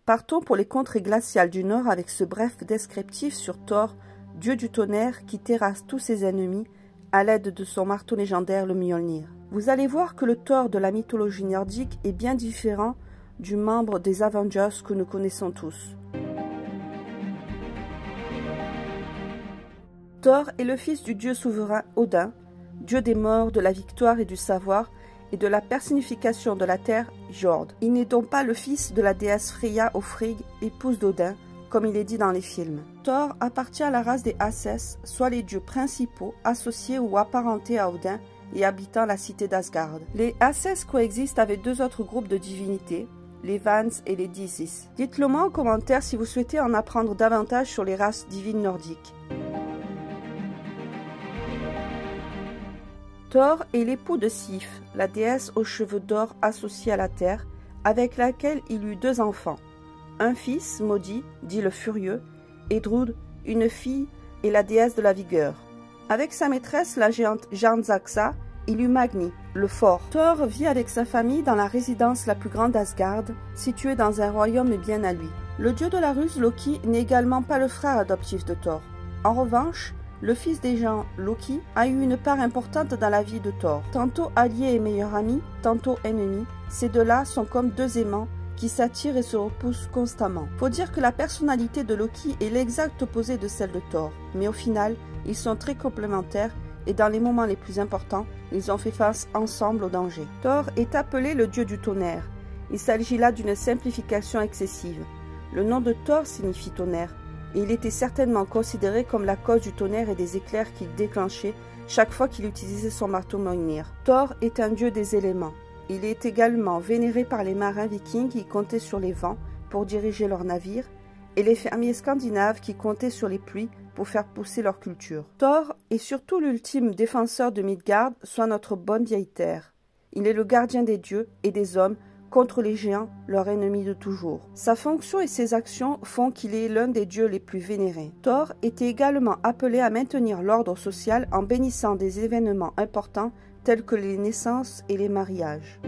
Partons pour les contrées glaciales du Nord avec ce bref descriptif sur Thor, dieu du tonnerre qui terrasse tous ses ennemis à l'aide de son marteau légendaire le Mjolnir. Vous allez voir que le Thor de la mythologie nordique est bien différent du membre des Avengers que nous connaissons tous. Thor est le fils du dieu souverain Odin, dieu des morts, de la victoire et du savoir, et de la personnification de la terre, Jord. Il n'est donc pas le fils de la déesse Freya ou Frigg, épouse d'Odin, comme il est dit dans les films. Thor appartient à la race des Ases, soit les dieux principaux, associés ou apparentés à Odin et habitant la cité d'Asgard. Les Ases coexistent avec deux autres groupes de divinités, les Vans et les Dísis. Dites-le moi en commentaire si vous souhaitez en apprendre davantage sur les races divines nordiques. Thor est l'époux de Sif, la déesse aux cheveux d'or associée à la terre, avec laquelle il eut deux enfants. Un fils, maudit, dit le furieux, et Drud, une fille et la déesse de la vigueur. Avec sa maîtresse, la géante Jarnsaxa, il eut Magni, le fort. Thor vit avec sa famille dans la résidence la plus grande d'Asgard, située dans un royaume bien à lui. Le dieu de la ruse, Loki, n'est également pas le frère adoptif de Thor. En revanche, le fils des géants, Loki, a eu une part importante dans la vie de Thor. Tantôt allié et meilleur ami, tantôt ennemi, ces deux-là sont comme deux aimants qui s'attirent et se repoussent constamment. Faut dire que la personnalité de Loki est l'exact opposé de celle de Thor, mais au final, ils sont très complémentaires et dans les moments les plus importants, ils ont fait face ensemble au danger. Thor est appelé le dieu du tonnerre. Il s'agit là d'une simplification excessive. Le nom de Thor signifie tonnerre, et il était certainement considéré comme la cause du tonnerre et des éclairs qu'il déclenchait chaque fois qu'il utilisait son marteau Mjolnir. Thor est un dieu des éléments. Il est également vénéré par les marins vikings qui comptaient sur les vents pour diriger leurs navires et les fermiers scandinaves qui comptaient sur les pluies pour faire pousser leur culture. Thor est surtout l'ultime défenseur de Midgard, soit notre bonne vieille terre. Il est le gardien des dieux et des hommes contre les géants, leur ennemi de toujours. Sa fonction et ses actions font qu'il est l'un des dieux les plus vénérés. Thor était également appelé à maintenir l'ordre social en bénissant des événements importants tels que les naissances et les mariages.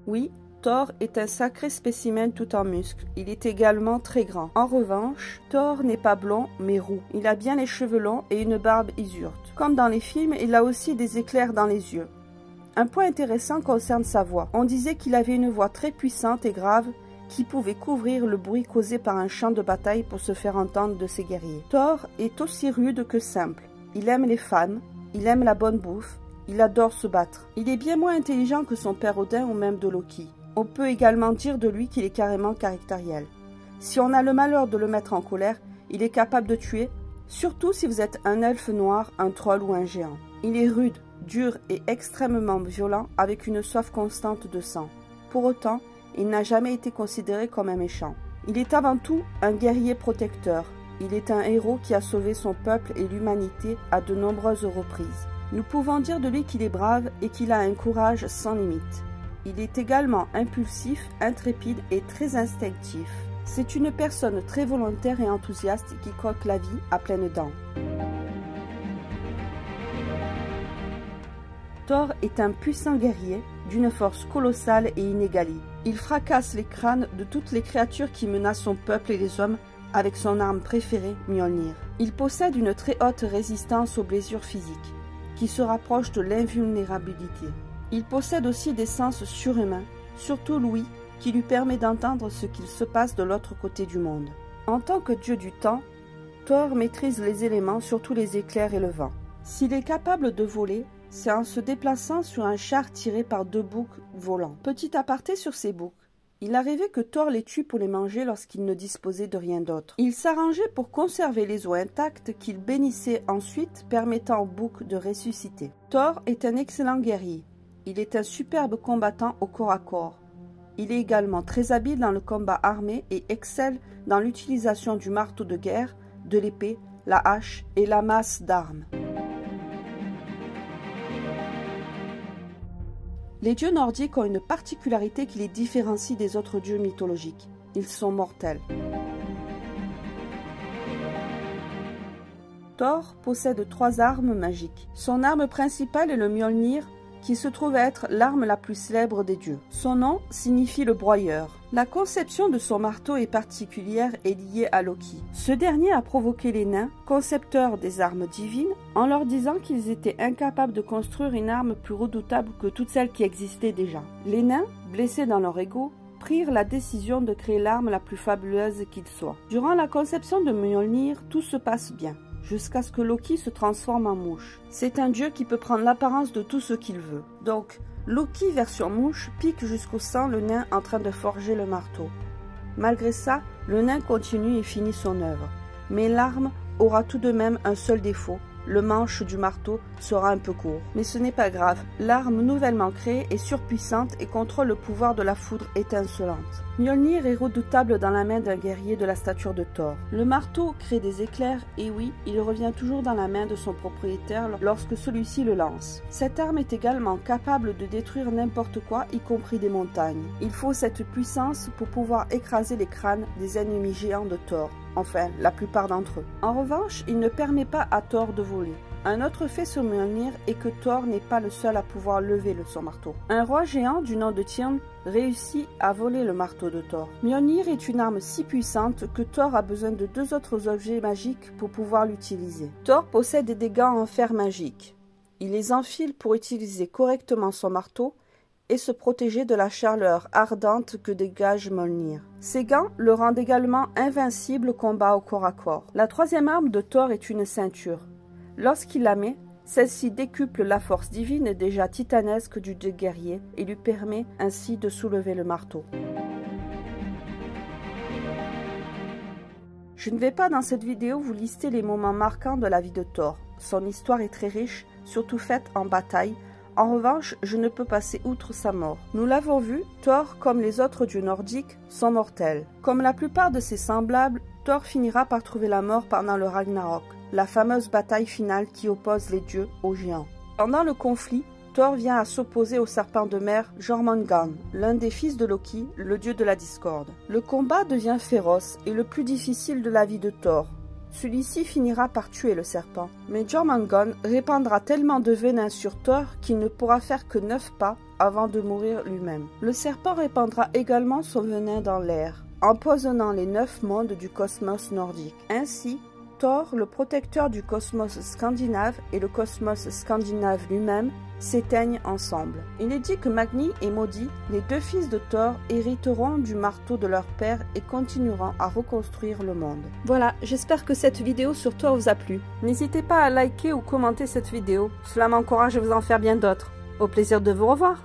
Oui, Thor est un sacré spécimen tout en muscles. Il est également très grand. En revanche, Thor n'est pas blond mais roux. Il a bien les cheveux longs et une barbe isurte. Comme dans les films, il a aussi des éclairs dans les yeux. Un point intéressant concerne sa voix. On disait qu'il avait une voix très puissante et grave qui pouvait couvrir le bruit causé par un champ de bataille pour se faire entendre de ses guerriers. Thor est aussi rude que simple. Il aime les femmes, il aime la bonne bouffe, il adore se battre. Il est bien moins intelligent que son père Odin ou même de Loki. On peut également dire de lui qu'il est carrément caractériel. Si on a le malheur de le mettre en colère, il est capable de tuer, surtout si vous êtes un elfe noir, un troll ou un géant. Il est rude, dur et extrêmement violent avec une soif constante de sang. Pour autant, il n'a jamais été considéré comme un méchant. Il est avant tout un guerrier protecteur. Il est un héros qui a sauvé son peuple et l'humanité à de nombreuses reprises. Nous pouvons dire de lui qu'il est brave et qu'il a un courage sans limite. Il est également impulsif, intrépide et très instinctif. C'est une personne très volontaire et enthousiaste qui croque la vie à pleines dents. Thor est un puissant guerrier, d'une force colossale et inégalée. Il fracasse les crânes de toutes les créatures qui menacent son peuple et les hommes avec son arme préférée, Mjolnir. Il possède une très haute résistance aux blessures physiques, qui se rapproche de l'invulnérabilité. Il possède aussi des sens surhumains, surtout l'ouïe, qui lui permet d'entendre ce qu'il se passe de l'autre côté du monde. En tant que dieu du temps, Thor maîtrise les éléments, surtout les éclairs et le vent. S'il est capable de voler, c'est en se déplaçant sur un char tiré par deux boucs volants. Petit aparté sur ces boucs. Il arrivait que Thor les tue pour les manger lorsqu'il ne disposait de rien d'autre. Il s'arrangeait pour conserver les os intacts qu'il bénissait ensuite, permettant aux boucs de ressusciter. Thor est un excellent guerrier. Il est un superbe combattant au corps à corps. Il est également très habile dans le combat armé et excelle dans l'utilisation du marteau de guerre, de l'épée, la hache et la masse d'armes. Les dieux nordiques ont une particularité qui les différencie des autres dieux mythologiques. Ils sont mortels. Thor possède 3 armes magiques. Son arme principale est le Mjolnir, qui se trouve être l'arme la plus célèbre des dieux. Son nom signifie le broyeur. La conception de son marteau est particulière et liée à Loki. Ce dernier a provoqué les nains, concepteurs des armes divines, en leur disant qu'ils étaient incapables de construire une arme plus redoutable que toutes celles qui existaient déjà. Les nains, blessés dans leur ego, prirent la décision de créer l'arme la plus fabuleuse qu'il soit. Durant la conception de Mjolnir, tout se passe bien, jusqu'à ce que Loki se transforme en mouche. C'est un dieu qui peut prendre l'apparence de tout ce qu'il veut. Donc, Loki version mouche pique jusqu'au sang le nain en train de forger le marteau. Malgré ça, le nain continue et finit son œuvre. Mais l'arme aura tout de même un seul défaut. Le manche du marteau sera un peu court. Mais ce n'est pas grave, l'arme nouvellement créée est surpuissante et contrôle le pouvoir de la foudre étincelante. Mjolnir est redoutable dans la main d'un guerrier de la stature de Thor. Le marteau crée des éclairs et oui, il revient toujours dans la main de son propriétaire lorsque celui-ci le lance. Cette arme est également capable de détruire n'importe quoi, y compris des montagnes. Il faut cette puissance pour pouvoir écraser les crânes des ennemis géants de Thor. Enfin, la plupart d'entre eux. En revanche, il ne permet pas à Thor de voler. Un autre fait sur Mjolnir est que Thor n'est pas le seul à pouvoir lever son marteau. Un roi géant du nom de Tyrn réussit à voler le marteau de Thor. Mjolnir est une arme si puissante que Thor a besoin de 2 autres objets magiques pour pouvoir l'utiliser. Thor possède des gants en fer magique. Il les enfile pour utiliser correctement son marteau et se protéger de la chaleur ardente que dégage Mjolnir. Ces gants le rendent également invincible au combat au corps à corps. La troisième arme de Thor est une ceinture. Lorsqu'il la met, celle-ci décuple la force divine déjà titanesque du dieu guerrier et lui permet ainsi de soulever le marteau. Je ne vais pas dans cette vidéo vous lister les moments marquants de la vie de Thor. Son histoire est très riche, surtout faite en bataille. En revanche, je ne peux passer outre sa mort. Nous l'avons vu, Thor, comme les autres dieux nordiques, sont mortels. Comme la plupart de ses semblables, Thor finira par trouver la mort pendant le Ragnarok, la fameuse bataille finale qui oppose les dieux aux géants. Pendant le conflit, Thor vient à s'opposer au serpent de mer Jormungand, l'un des fils de Loki, le dieu de la discorde. Le combat devient féroce et le plus difficile de la vie de Thor. Celui-ci finira par tuer le serpent, mais Jormungand répandra tellement de venin sur Thor qu'il ne pourra faire que 9 pas avant de mourir lui-même. Le serpent répandra également son venin dans l'air, empoisonnant les 9 mondes du cosmos nordique. Ainsi, Thor, le protecteur du cosmos scandinave et le cosmos scandinave lui-même, s'éteignent ensemble. Il est dit que Magni et Modi, les 2 fils de Thor, hériteront du marteau de leur père et continueront à reconstruire le monde. Voilà, j'espère que cette vidéo sur Thor vous a plu. N'hésitez pas à liker ou commenter cette vidéo, cela m'encourage à vous en faire bien d'autres. Au plaisir de vous revoir.